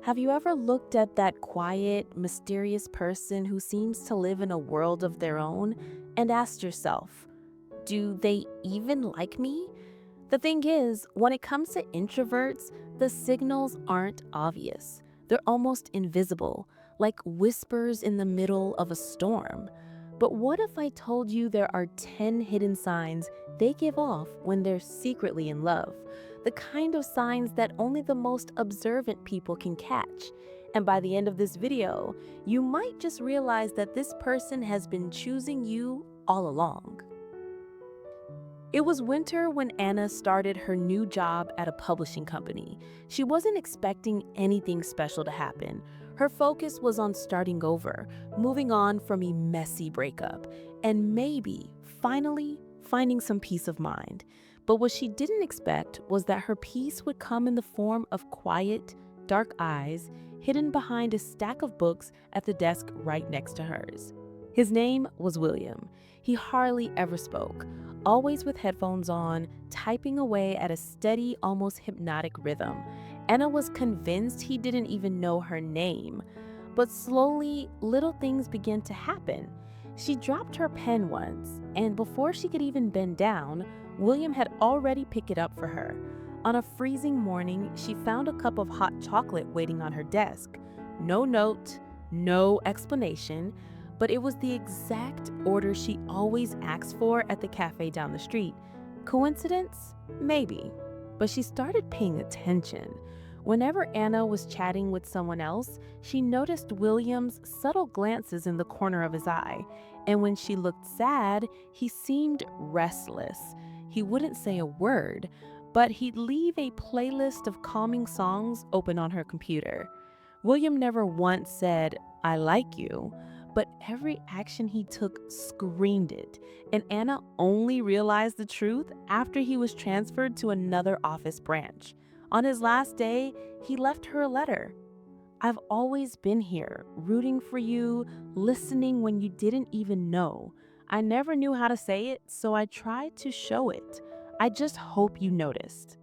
Have you ever looked at that quiet, mysterious person who seems to live in a world of their own and asked yourself, do they even like me? The thing is, when it comes to introverts, the signals aren't obvious. They're almost invisible, like whispers in the middle of a storm. But what if I told you there are 10 hidden signs they give off when they're secretly in love? The kind of signs that only the most observant people can catch. And by the end of this video, you might just realize that this person has been choosing you all along. It was winter when Anna started her new job at a publishing company. She wasn't expecting anything special to happen. Her focus was on starting over, moving on from a messy breakup, and maybe, finally, finding some peace of mind. But what she didn't expect was that her peace would come in the form of quiet, dark eyes hidden behind a stack of books at the desk right next to hers. His name was William. He hardly ever spoke, always with headphones on, typing away at a steady, almost hypnotic rhythm. Anna was convinced he didn't even know her name. But slowly, little things began to happen. She dropped her pen once, and before she could even bend down, William had already picked it up for her. On a freezing morning, she found a cup of hot chocolate waiting on her desk. No note, no explanation, but it was the exact order she always asks for at the cafe down the street. Coincidence? Maybe. But she started paying attention. Whenever Anna was chatting with someone else, she noticed William's subtle glances in the corner of his eye. And when she looked sad, he seemed restless. He wouldn't say a word, but he'd leave a playlist of calming songs open on her computer. William never once said, "I like you," but every action he took screamed it, and Anna only realized the truth after he was transferred to another office branch. On his last day, he left her a letter. "I've always been here, rooting for you, listening when you didn't even know. I never knew how to say it, so I tried to show it. I just hope you noticed."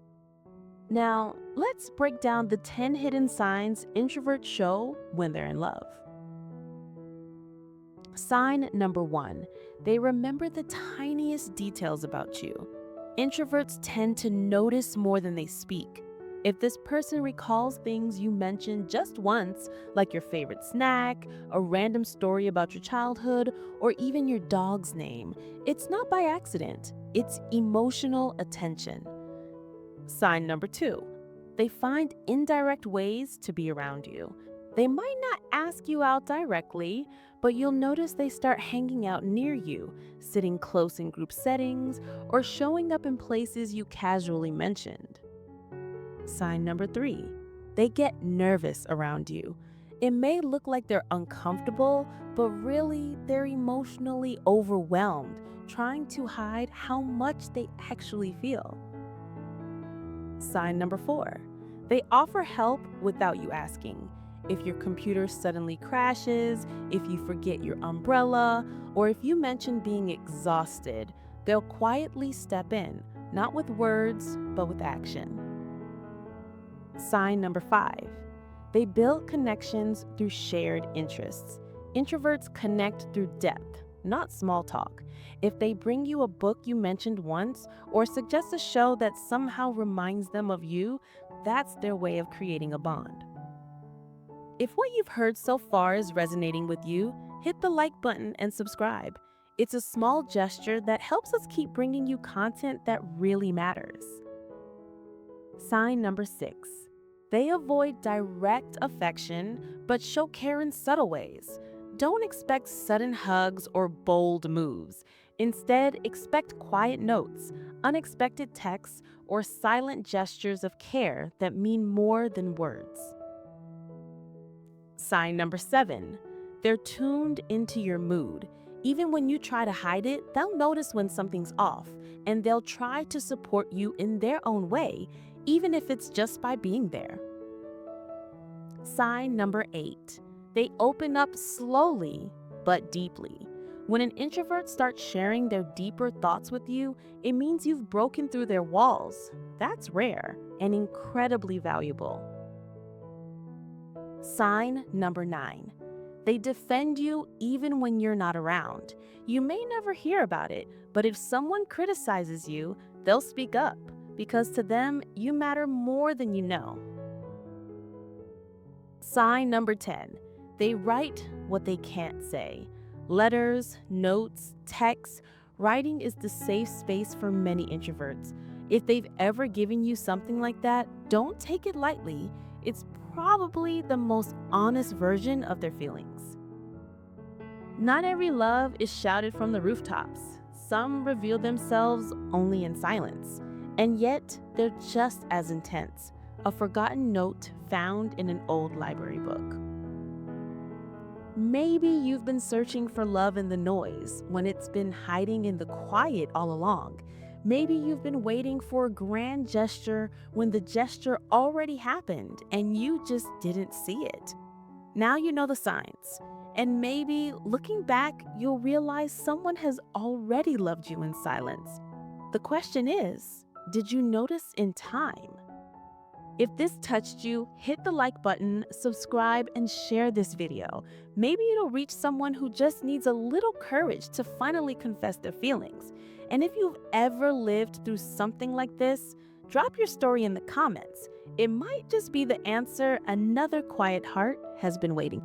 Now, let's break down the 10 hidden signs introverts show when they're in love. Sign number 1, they remember the tiniest details about you. Introverts tend to notice more than they speak. If this person recalls things you mentioned just once, like your favorite snack, a random story about your childhood, or even your dog's name, it's not by accident. It's emotional attention. Sign number 2, they find indirect ways to be around you. They might not ask you out directly, but you'll notice they start hanging out near you, sitting close in group settings, or showing up in places you casually mentioned. Sign number 3, they get nervous around you. It may look like they're uncomfortable, but really they're emotionally overwhelmed, trying to hide how much they actually feel. Sign number 4, they offer help without you asking. If your computer suddenly crashes, if you forget your umbrella, or if you mention being exhausted, they'll quietly step in, not with words, but with action. Sign number 5, they build connections through shared interests. Introverts connect through depth, not small talk. If they bring you a book you mentioned once or suggest a show that somehow reminds them of you, that's their way of creating a bond. If what you've heard so far is resonating with you, hit the like button and subscribe. It's a small gesture that helps us keep bringing you content that really matters. Sign number 6, they avoid direct affection but show care in subtle ways. Don't expect sudden hugs or bold moves. Instead, expect quiet notes, unexpected texts, or silent gestures of care that mean more than words. Sign number 7, they're tuned into your mood. Even when you try to hide it, they'll notice when something's off, and they'll try to support you in their own way, even if it's just by being there. Sign number 8, they open up slowly but deeply. When an introvert starts sharing their deeper thoughts with you, it means you've broken through their walls. That's rare and incredibly valuable. Sign number 9. They defend you even when you're not around. You may never hear about it, but if someone criticizes you, they'll speak up because to them, you matter more than you know. Sign number 10. They write what they can't say. Letters, notes, texts. Writing is the safe space for many introverts. If they've ever given you something like that, don't take it lightly. It's probably the most honest version of their feelings. Not every love is shouted from the rooftops. Some reveal themselves only in silence. And yet, they're just as intense. A forgotten note found in an old library book. Maybe you've been searching for love in the noise when it's been hiding in the quiet all along. Maybe you've been waiting for a grand gesture when the gesture already happened and you just didn't see it. Now you know the signs. And maybe looking back, you'll realize someone has already loved you in silence. The question is, did you notice in time? If this touched you, hit the like button, subscribe, and share this video. Maybe it'll reach someone who just needs a little courage to finally confess their feelings. And if you've ever lived through something like this, drop your story in the comments. It might just be the answer another quiet heart has been waiting.